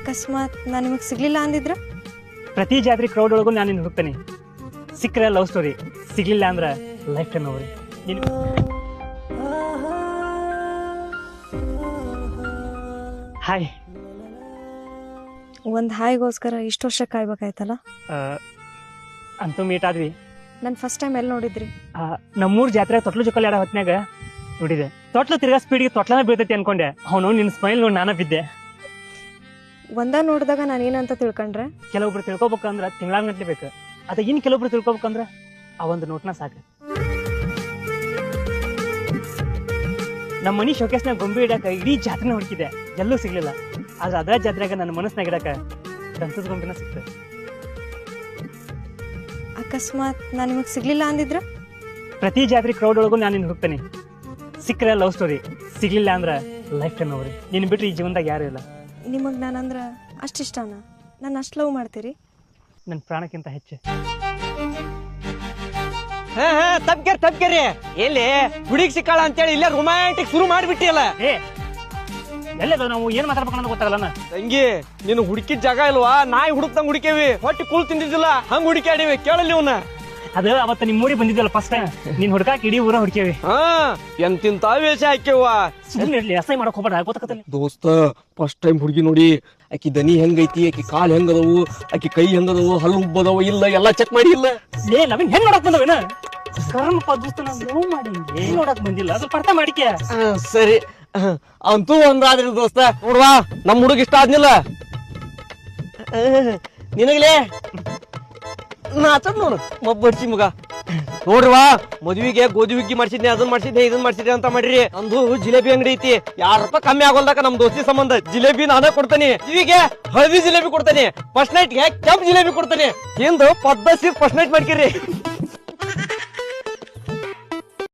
ಅಕಸ್ಮಾತ್ ನಾನು ನಿಮಗೆ ಸಿಗ್ಲಿಲ್ಲ ಅಂದಿದ್ರ ಪ್ರತಿ ಜಾತ್ರೆ ಕ್ರೌಡ್ ಒಳಗೂ ನಾನು ನಿನ್ನ ಹುಡುಕ್ತೇನೆ. ಸಿಕ್ಕರೆ ಲವ್ ಸ್ಟೋರಿ, ಸಿಗ್ಲಿಲ್ಲ ಅಂದ್ರೆ ಲೈಫ್ ಟೈಮ್ ಅವ್ರಿ. ನೀನು ಹಾಯ್. ಒಂದು ಹಾಯ್ಗೋಸ್ಕರ ಇಷ್ಟು ವರ್ಷ ಕಾಯ್ಬೇಕಾಯ್ತಲ್ಲ. ಅಂತೂ ಮೀಟ್ ಆದ್ವಿ. ನಾನು ಫಸ್ಟ್ ಟೈಮ್ ಎಲ್ಲಿ ನೋಡಿದ್ರಿ? ನಮ್ಮೂರ್ ಜಾತ್ರೆ ತೊಟ್ಲು ಜೊಕ್ಕಲ್ ಆಡೋ ಹೊತ್ನ್ಯಾಗ ನೋಡಿದೆ. ತೊಟ್ಲು ತಿರ್ಗಾ ಸ್ಪೀಡ್ಗೆ ತೊಟ್ಲನ ಬೀಳ್ತೈತಿ ಅನ್ಕೊಂಡೆ. ಅವನು ನಿನ್ನ ಸ್ಮೈಲ್ ನೋಡಿ ನಾನು ಬಿದ್ದೆ. ಒಂದ ನೋಡಿದಾಗ ನಾನು ಏನಂತ ತಿಳ್ಕೊಂಡ್ರೆ, ಕೆಲವೊಬ್ರು ತಿಳ್ಕೊಬೇಕಂದ್ರೆ ತಿಂಗಳಾನ್ಗಟ್ಲೆ ಬೇಕು. ಅದ ಇನ್ನು ಕೆಲವೊಬ್ರು ತಿಳ್ಕೊಬೇಕಂದ್ರೆ ಆ ಒಂದು ನೋಟ್ನ ಸಾಕು. ನಮ್ಮ ಮನಿ ಶೋಕೇಸ್ನಾಗ ಗೊಂಬೆ ಇಡಾಕ ಇಡೀ ಜಾತ್ರೆನ ಹುಡುಕಿದೆ, ಎಲ್ಲೂ ಸಿಗ್ಲಿಲ್ಲ. ಆದ್ರೆ ಅದ್ರ ಜಾತ್ರೆಗ ನನ್ನ ಮನಸ್ನಾಗ ಇಡಾಕ ದಂತದ ಗೊಂಬೆನ ಸಿಕ್ತು. ಅಕಸ್ಮಾತ್ ನಾನು ನಿಮಗೆ ಸಿಗ್ಲಿಲ್ಲ ಅಂದಿದ್ರ ಪ್ರತಿ ಜಾತ್ರೆ ಕ್ರೌಡ್ ಒಳಗೂ ನಾನು ನಿನ್ನ ಹುಡುಕ್ತೇನೆ. ಸಿಕ್ಕರೆ ಲವ್ ಸ್ಟೋರಿ, ಸಿಗ್ಲಿಲ್ಲ ಅಂದ್ರೆ ಲೈಫ್ ಟೈಮ್ ಅವ್ರಿ. ನಿನ್ನ ಬಿಟ್ರೆ ಈ ಜೀವನದಾಗ ಯಾರು ಇಲ್ಲ. ನಿಮಗೆ ನಾನಂದ್ರ ಅಷ್ಟು ಇಷ್ಟನಾ? ನಾನು ಅಷ್ಟು ಲವ್ ಮಾಡ್ತೀರಿ? ನನ್ನ ಪ್ರಾಣಕ್ಕಿಂತ ಹೆಚ್ಚು. ತಪ್ಕೇರಿ ಎಲ್ಲಿ ಹುಡುಗಿ ಸಿಕ್ಕಾಳ ಅಂತೇಳಿ ಇಲ್ಲೇ ರೊಮ್ಯಾಂಟಿಕ್ ಶುರು ಮಾಡ್ಬಿಟ್ಟಿಯಲ್ಲ. ಎಲ್ಲದ ನಾವು ಏನ್ ಮಾತಾಡ್ಬೇಕನ್ನೋದು ಗೊತ್ತಾಗಲ್ಲ. ತಂಗಿ ನೀನು ಹುಡುಕಿದ ಜಾಗ ಇಲ್ವಾ? ನಾಯಿ ಹುಡುಕ್ತಂಗ್ ಹುಡುಕೇವಿ, ಹೊಟ್ಟಿ ಕೂಳ್ ತಿಂದಿದ್ದಿಲ್ಲ ಹಂಗ ಹುಡುಕಾಡಿವಿ. ಕೇಳಲಿ ಇವನ್ನ. ಅದು ಅವತ್ತ ನಿಮ್ಮ ಊರಿಗೆ ಬಂದಿದ್ದಲ್ಲ ಫಸ್ಟ್ ಟೈಮ್, ನೀನ್ ಹುಡ್ಕಾಕ್ ಇಡೀ ಊರ ಹುಡುಕೇವಿ. ಎಂತಿಂತ ವೇಷ ಹಾಕ್ಯವ. ಸುಮ್ಮನೆ ಇರ್ಲಿ, ಅಸಹ್ಯ ಮಾಡಕ್ ಹೋಗ್ಬೇಡ, ಗೊತ್ತಾಗತ್ತಲ್ಲ. ದೋಸ್ತ ಫಸ್ಟ್ ಟೈಮ್ ಹುಡುಗಿ ನೋಡಿ, ಆಕಿ ದನಿ ಹೆಂಗೈತಿ, ಆಕಿ ಕಾಲ್ ಹೆಂಗದವು, ಆಕಿ ಕೈ ಹೆಂಗದವು, ಹಲ್ಲು ಉಬ್ಬದವು ಇಲ್ಲ ಎಲ್ಲ ಚೆಕ್ ಮಾಡಿ ಇಲ್ಲ. ನಾವೇನ್ ಹೆಂಗ್ ನೋಡಕ್ ಬಂದವೇನ? ಕರ್ಮಪ್ಪ ದೋಸ್ತ, ನಾವು ಲವ್ ಮಾಡಿ ಏನ್ ನೋಡಕ್ ಬಂದಿಲ್ಲ, ಸ್ವಲ್ಪ ಅರ್ಥ ಮಾಡಿಕೆ. ಸರಿ ಅಂತೂ ಒಂದಾದ್ರಿ ದೋಸ್ತ. ನೋಡ್ವಾ ನಮ್ ಹುಡುಗ ಇಷ್ಟ ಆದ್ನಿಲ್ಲ ನಿನಗ್ಲೇ ನಾಚದ್ ನೋಡು ಮಬ್ಬಡ್ಸಿ ಮಗ. ನೋಡ್ರಿವಾ ಮದ್ವಿಗೆ ಗೋಧಿ ಹುಗ್ಗಿ ಮಾಡ್ಸಿದ್ನಿ, ಅದನ್ನ ಮಾಡ್ಸಿದ್ನಿ, ಇದನ್ನ ಮಾಡ್ಸಿದ್ನಿ ಅಂತ ಮಾಡ್ರಿ. ಅಂದು ಜಿಲೇಬಿ ಅಂಗಡಿ ಐತಿ, ₹2 ಕಮ್ಮಿ ಆಗೋಲ್ದಾಕ ನಮ್ ದೋಸ್ತಿ ಸಂಬಂಧ ಜಿಲೇಬಿ ನಾನೇ ಕೊಡ್ತೇನೆ. ಇವಿಗೆ ಹಳದಿ ಜಿಲೇಬಿ ಕೊಡ್ತೇನೆ, ಫಸ್ಟ್ ನೈಟ್ಗೆ ಕೆಂಪ್ ಜಿಲೇಬಿ ಕೊಡ್ತೇನೆ. ಎಂದು ಪದ್ಧತಿ ಫಸ್ಟ್ ನೈಟ್ ಮಾಡ್ಕಿರಿ.